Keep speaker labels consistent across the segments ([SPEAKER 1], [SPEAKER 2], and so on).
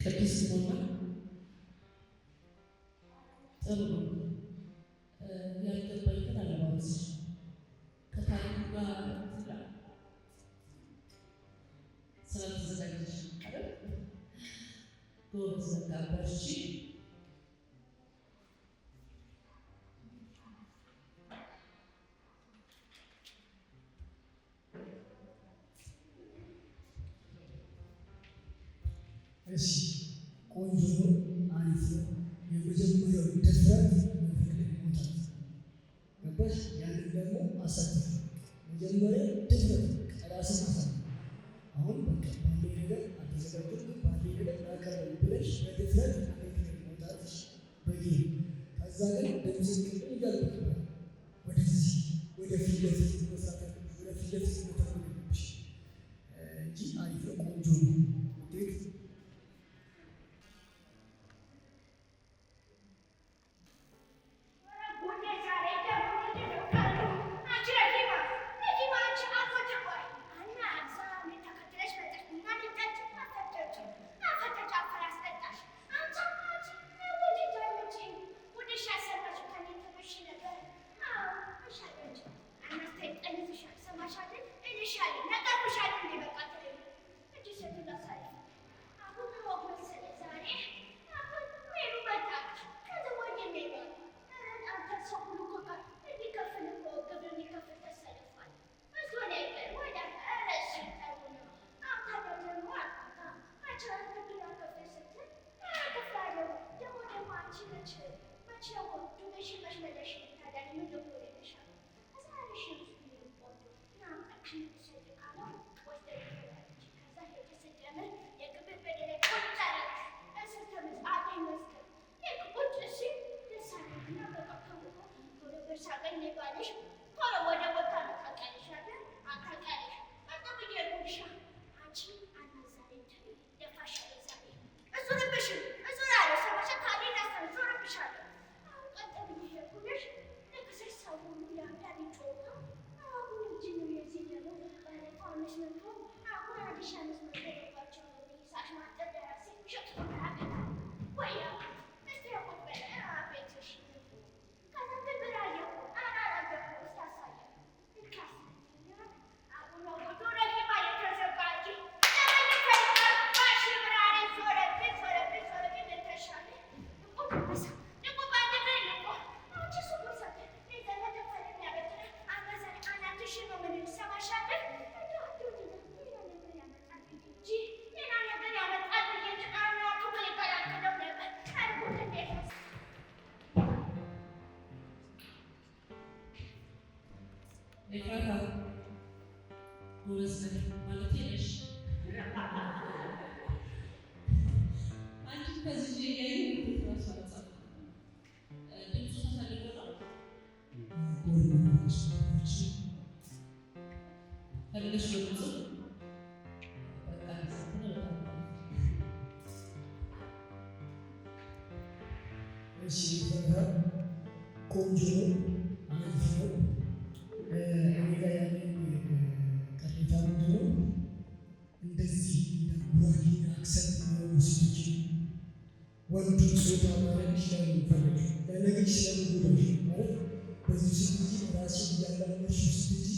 [SPEAKER 1] ቅድስት ነውና ጥሩ ነው። ያልገባኝ ግን አለባበስሽ ከታሪኩ ጋር ስላልተዘጋጀሽ አይደል? ጎበዝ በርቺ።
[SPEAKER 2] እሺ ቆንጆ ነው፣ አሪፍ ነው። የመጀመሪያው ድፍረት መፈቅድ ይሞታል። ገባሽ? ያንን ደግሞ አሳልፍ። መጀመሪያ ድፍረት ራስን አሳልፍ። አሁን በቃ ባለው ነገር አልተዘጋጀሁም፣ ባለው ነገር ላቀርብ ብለሽ በድፍረት መፈቅድ መውጣትሽ በቂ ነው። ከዛ ግን እንደምስክር ይጋልባል ወደዚህ ወደ ፊት ለፊት መስራት ወደ ፊት ለፊት መተርጎሽ እንጂ አሪፍ ነው፣ ቆንጆ ነው። ውጤት ቆንጆ ነው፣ አሪፍ ነው። እኔ ጋር ያለኝ ቅሬታ ምንድን ነው? እንደዚህ እንደ ጉራጌ አክሰንት የሚሆኑ ሴቶች ወንዱን ጾታ ማድረግ ይችላሉ። ፈለግ ለነገር ስለምንጎዳሽ ማለት በዚህ ስትጂ ራስሽን እያላመድሽ ስትጂ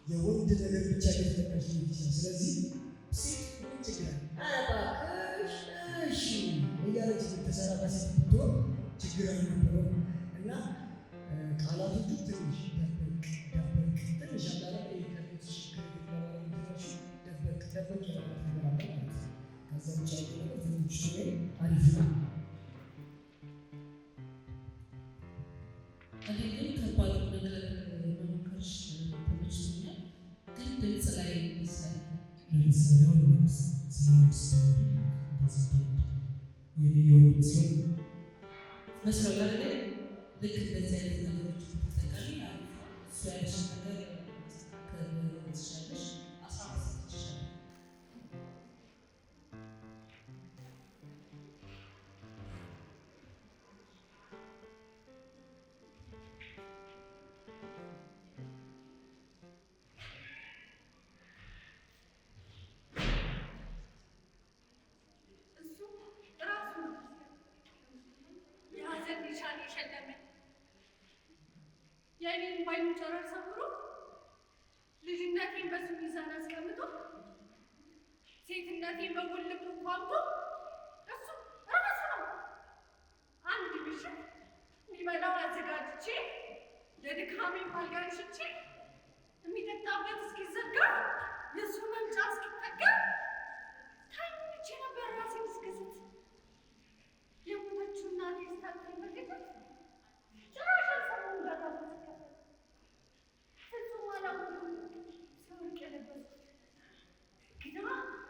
[SPEAKER 2] የወንድ ነገር ብቻ እየተጠቃሽ ይችላል። ስለዚህ ሴት ምን ችግር አለ? እሺ እያለች ተሰራ ከሴት ብትሆን ችግር አልነበረም። እና ቃላቶቹ ትንሽ ደበቅ ትንሽ አላላ ከቤትሽ ደበቅ ማለት ነው። ከዛ ውጭ ያለ ትንሽ አሪፍ ነው።
[SPEAKER 1] እኔ ግን ከባድ ነገር መሞከርሽ ተመችቶኛል። ግን ድምፅ ላይ ይመስላል
[SPEAKER 2] ለምሳሌ አሁን ስማውስ የሆነ
[SPEAKER 1] መስሎላል ልክ እንደዚህ አይነት ነገሮች ተጠቃሚ እሱ ያለሽ ነገር ከትሻለሽ 15 ትሻለ
[SPEAKER 3] እሱ የባይኑ ጨረር ሰብሮ ልጅነቴን በሱ ሚዛን አስቀምጦ ሴትነቴን በጉልቱ ቋምጦ እሱ ራሱ ነው አንድ ምሽት የሚበላው አዘጋጅቼ ለድካሜ አልጋን ሽቼ የሚጠጣበት እስኪዘጋ የእሱ መምጫ እስኪጠጋ ታይቼ ነበር ራሴን እስክስት የሞተችው እናቴ ስታክል መገኘት ጭራሽ አልሰማሁም በራ ተከፈተ ፍጹም አላወኩም ሲወርቅ የለበስኩት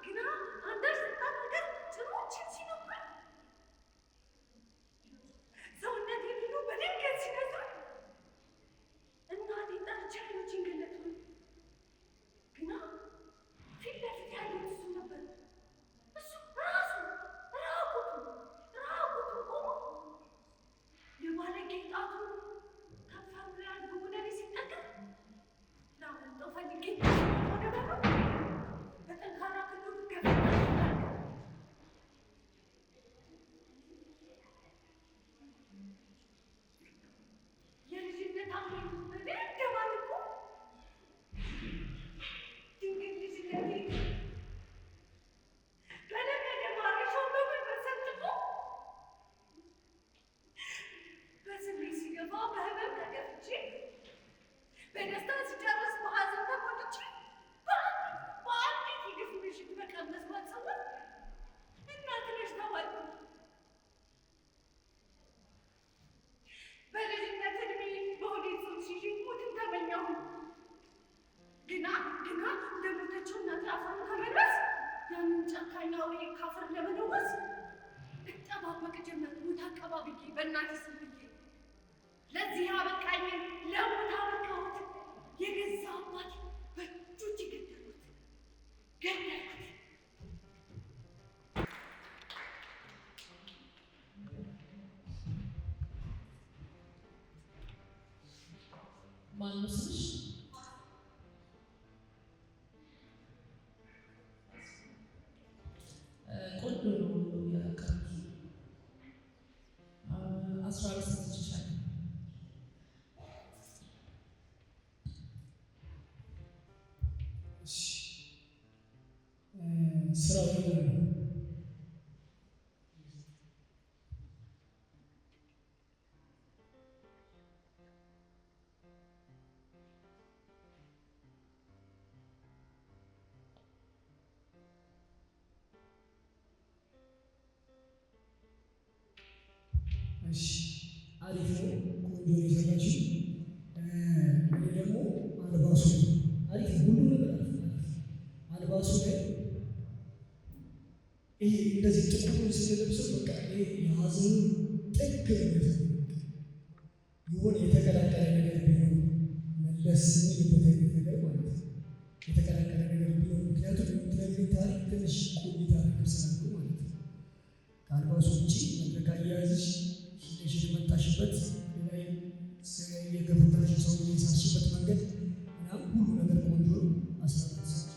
[SPEAKER 3] ግና አንዳች ስታት ነገር ጭኖችን ሲነኩኝ ሰውነቴ ሁሉ በድንገት ሲነዝር እናቴ ጠርቼ አይኖቼን ገለጥኩኝ። ግና ፊት ለፊት ያለው እሱ ነበር። እሱ ራሱ ራቁቱን ቆሞ የባለጌ ጣቱን ከንፈሩ ላይ አድርጎ ወደ እኔ ሲጠጋ ላመልጠው ፈልጌ ወደ በሩ በጠንካራ ክንዱ ገፈታ የልጅነት አምሬ እንደማልኩ ድንግል ልጅነቴ በለመደ ማረሻው በጉልበት ሰንጥቆ በስሜ ሲገፋ በህመም ተገፍቼ በደስታ ሲጨርስ በሐዘን ተቆጥቼ በአንዲት የግፍ ምሽት መቀመስ ባልሰወር እናት ነሽ ተባልኩ። በልጅነት እድሜ በሆዴ ጾም ይዤ ሞትን ተመኘሁ። ግና እንደሞተችው እናቴ አፈሩን ከመልበስ ያንን ጨካኝ አውሬ ካፈር ለመለወስ እጠባበቅ ጀመር ሞት አቀባብዬ በእናቴ ስም ብዬ ለዚህ አበቃኝን ለሞት አበቃሁት የገዛ አባቴ በእጆቼ ገደልኩት።
[SPEAKER 1] ማነው ስምሽ? ቆንጆ ነው ያቀረብሽው። 12 ሰጥቼሻለሁ።
[SPEAKER 2] ስራው ነው አሪፍ ነው። ቆንጆ የሰራችው እኔ ደግሞ አልባሱ አሪፍ ሁሉ ነገር አሪፍ አልባሱ ላይ ይሄ እንደዚህ ጥቁር ስለለብሰው በቃ ይሄ የሀዘኑ ጥግ የሆነ የተቀላቀለ ነገር ቢሆን መለስ የሚልበት አይነት ነገር ማለት ነው። የተቀላቀለ ነገር ቢሆን ምክንያቱም የምትነግሪኝ ታሪክ ትንሽ ቆይታ ነገር ስላሉ ማለት ነው። ከአልባሱ ውጭ መድረክ አያያዝሽ ሽ የመጣሽበት ላይ የገቡታሽ ሰው የሳሽበት መንገድ ምናምን ሁሉ ነገር ቆንጆ 14 ሰዓት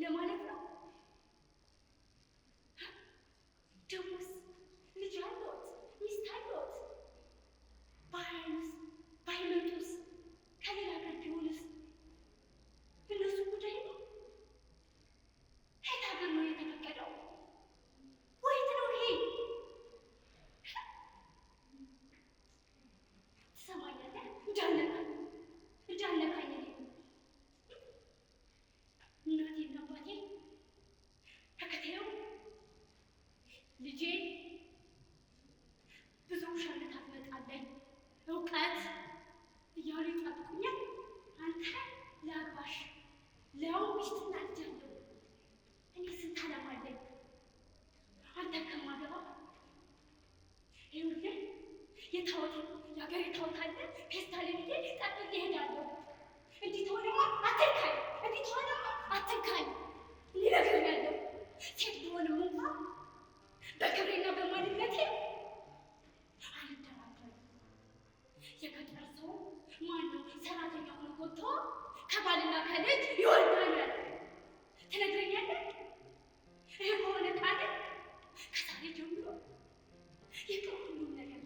[SPEAKER 3] ለማለት ነው። ደሞስ ልጅ አለዎት፣ ሚስት አለዎት። ባያዩስ ባይመጡስ ከሌላ ጋር ቢሆንስ እነሱ ጉዳይ ነው። የት ሀገር ነው የተፈቀደው? ወይት ነው ይሄ? ትሰማኛለህ? እንዳለካኝ እናቴና አባቴ ተከታዩ ልጄ ብዙ ሸርታ ትመጣለኝ እውቀት እያሉ ይጠብቁኛል። አንተ ለአግባሽ ለው ሚስትና ልጅ አለው። እኔ ስንት ዓላማ አለኝ። አንተ ከማገባ ይኸውልህ የታወት የሀገሬ ታወት አለ ፌስታል ብዬ ጠቅልዬ እሄዳለሁ። እንዲህ ተሆነማ አትንካኝ፣ እንዲህ ተሆነማ አትንካኝ ይነግረኛለሁ። ሴት ብሆንም እንኳን በክብሬና በማንነቴ አልደራደርም። የገጠር ሰው ማነው ሰራተኛ ሆኖ ወጥቶ ከባልና ከልጅ ይወልዳል ትነግረኛለህ? ይህ ከሆነ ቃል ከዛሬ ጀምሮ ይቅር ሁሉም ነገር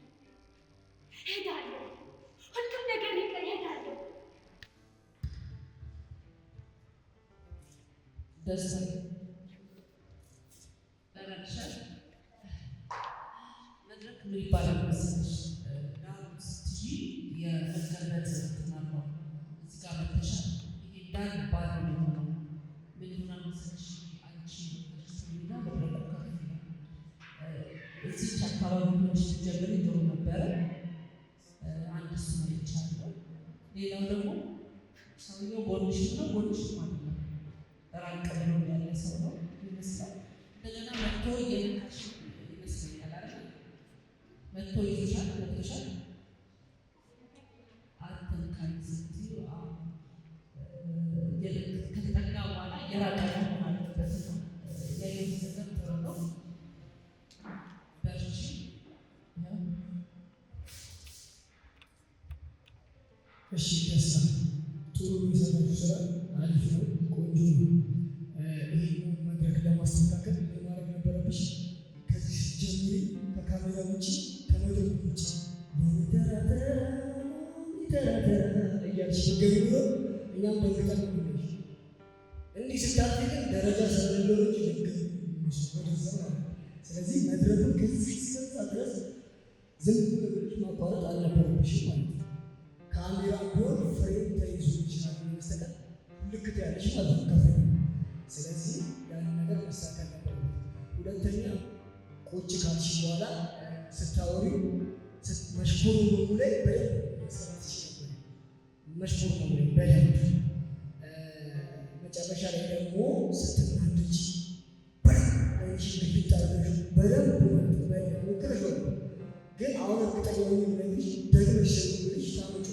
[SPEAKER 3] ሄዳለሁ። ሁሉም ነገር ይቅር ሄዳለሁ።
[SPEAKER 1] ደስታ ለራሻል መድረክ ምን ይባላል መሰለሽ? ዳሩ ስትይ የመቀበት ትናለው እዚህ ጋር መተሻል ይሄ ዳር ይባላል የሚሆነው ምን ይሆናል መሰለሽ? አንቺ ተሽተሚና መድረኩ ከፍ ይላል። እዚች አካባቢ ሆነሽ ስትጀምሪ ጥሩ ነበረ። አንድ እሱ ነው ይቻላል። ሌላው ደግሞ ሰውየው ጎንሽ ነው ጎንሽ ማለት ነው ራቅ ብሎ ያለ ሰው ነው ይመስላል። እንደገና መጥቶ የነካሽ ይመስለኛል አይደል? መጥቶ ይዞሻል መጥቶሻል። አትንካኝ ስትይ ከተጠጋ በኋላ የራቀ መሆን አለበት ነው ያየሁት ነገር ጥሩ ነው። በርቺ።
[SPEAKER 2] እሺ ደስታ ጥሩ የሚሰራችሁ ስራ አሪፍ ነው፣ ቆንጆ ነው። ይህ መድረክ ለማስተካከል ማድረግ ነበረብሽ። ከዚህ ጀምሪ ከካሜራ ውጭ ከመድረኩ ውጭ ሚተራተራ እያልሽ ገቢ ብሎ እኛም ደንግጠን ነሽ። እንዲህ ስታልፊ ግን ደረጃ ስለሌሎች ልክ ወደዛ ማለት። ስለዚህ መድረኩን ከዚህ እስከዛ ድረስ ዝም ብለሽ ማቋረጥ አልነበረብሽም ማለት ነው። ካሜራ ቢሆን ፍሬም ተይዞ ይችላል በስተቀር ልክት ያለሽ ማለት ነው ከፍሬም። ስለዚህ ያን ነገር መሳካት ነበረበት። ሁለተኛ ቁጭ ካልሽ በኋላ ስታወሪ መሽኮሩ ሙሉ ላይ በደንብ መሰራት ይችላል። መሽኮሩ ሙሉ ላይ በደንብ መጨረሻ ላይ ደግሞ ስትናደጂ በደንብ ሞክረሽ ግን አሁን እርግጠኛ ሆኜ ብለሽ ደግመሽ ብለሽ ታመጩ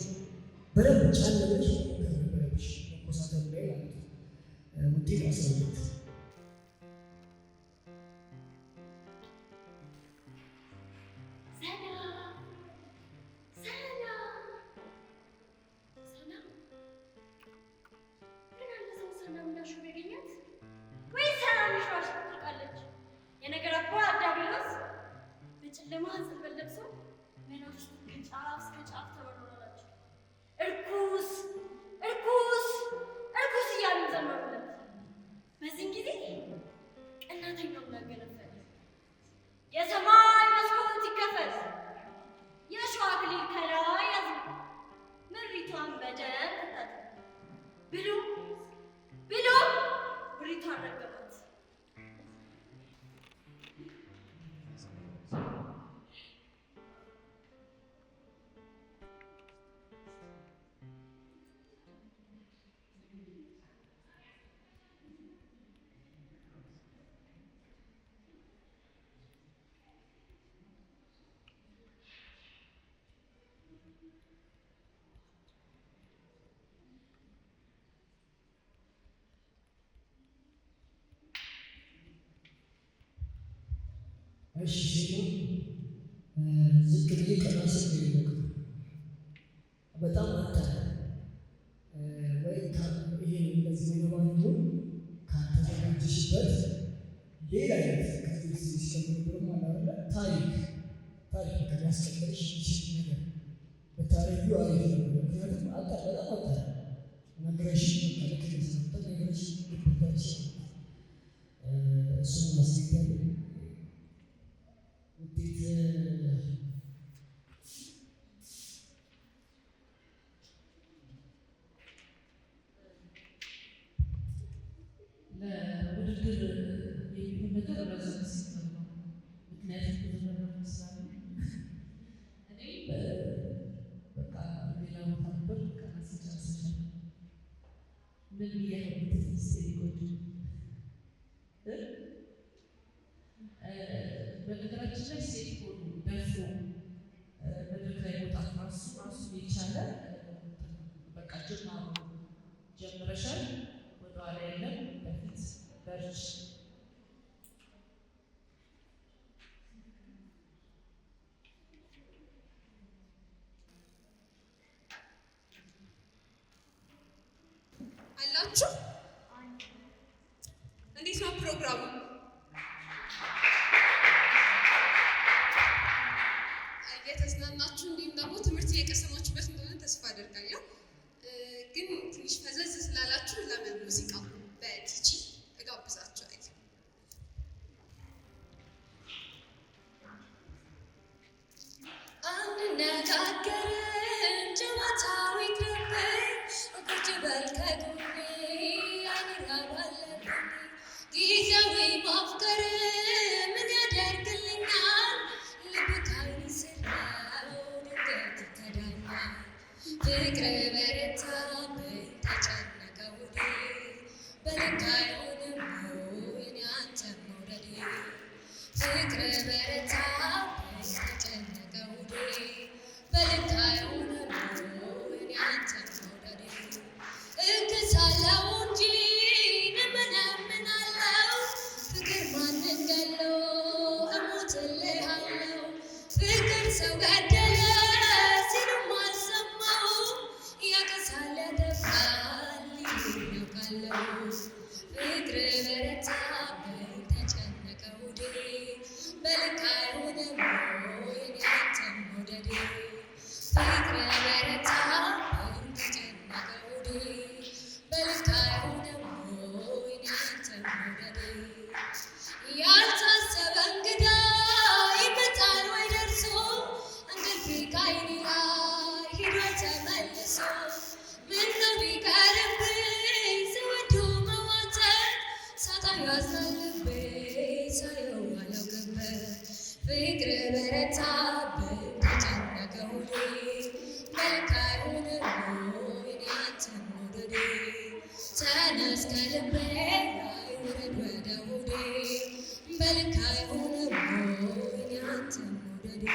[SPEAKER 2] በደንብ ጫን ብለሽ ሞክር ነበረብሽ። መኮሳተሩ ላይ ማለት ነው። ውጤት 12
[SPEAKER 3] የሰማይ መስኮት ይከፈት፣ የሸዋ አክሊል ከላይ ያዝም፣ ምሪቷን በደንብ ትታጠብ ብሉ ብሉ ምሪቷን ረገማት።
[SPEAKER 2] እሺ ዝቅ ብዬ ቀና ስል ነው በጣም አጣ ወይ ይሄ እንደዚህ ነው ማለት ነው። ካንተ ሌላ አይነት ከዚህ ሲስተም ማለት ታሪክ ከሚያስቀጥልሽ ይችል ነገር በታሪኩ አሪፍ ነው። ምክንያቱም በጣም አጣ ነገረሽ መከለክ ነው ነገረሽ ልትታች እሱን ማስገኛል ውጤት
[SPEAKER 1] ለውድድር የሚሆን ነገር ረዘም ሲል ነው። ምክንያቱም ብዙ ነገር መስራት እኔ በቃ ሌላ ቦታ ነበር ቀናስ ጨርሰሻል ምን ብያለሁ ስቴሪኮች በነገራችን ላይ ሴት ሆኑ ደፍሮ መድረክ ላይ መውጣት ራሱ የቻለ በቃ ጅማሮ ጀምረሻል ወደኋላ የለም በፊት በርች
[SPEAKER 4] አላችሁ። እንዴት ነው ፕሮግራሙ? እየተዝናናችሁ እንዲሁም ደግሞ ትምህርት እየቀሰማችሁበት እንደሆነ ተስፋ አደርጋለሁ። ግን ትንሽ ፈዘዝ ስላላችሁ ለምን ሙዚቃ በቲጂ እጋብዛችኋለሁ። አንነጋገርም ጨዋታው ይቅርብኝ ቁጭ በል ከጎኔ አንራባለን ጊዜያዊ ማፍቀር ምን ያደርግልኛል ልብ ካይን ስራው ድንገት ይከዳኛል ፍቅር በረታብኝ ተጨነቀ ውዴ በልክ አይሆንም የኔ አንተን መውደዴ ፍቅር በረታብኝ ተጨነቀ ውዴ በልክ አይሆንም የኔ አንተን መውደዴ እክሳለሁ እንጂ እመነምናለሁ ፍቅር ማንን ገሎ እሞትልሃለሁ ፍቅር ሰው ገደለ ሲሉም አልሰማሁ ያከሳል ያደፋል ያውቃለሁ ፍቅር በረታብኝ ተጨነቀ ውዴ በልክ አይሆንም የኔ አንተን መውደዴ ፍቅር በረታብኝ ተጨነቀ ውዴ በልክ አይሆንም የኔ አንተን መውደዴ ያልታሰበ እንግዳ ይመጣል ወይ ደርሶ እንቅልፌ ከዓይኔ ላይ ሂዶ ተመልሶ ምነው ቢቀርብኝ ስወዶ መዋተት ሳጣው ያዝናል ልቤ ሳየው አላውቅበት ፍቅር በረታብኝ ተጨነቀ ውዴ በልክ አይሆንም የኔ አንተን መውደዴ ተነስ ከልቤ ላይ ውረድ ወደ ሆዴ በልክ አይሆንም የኔ አንተን መውደዴ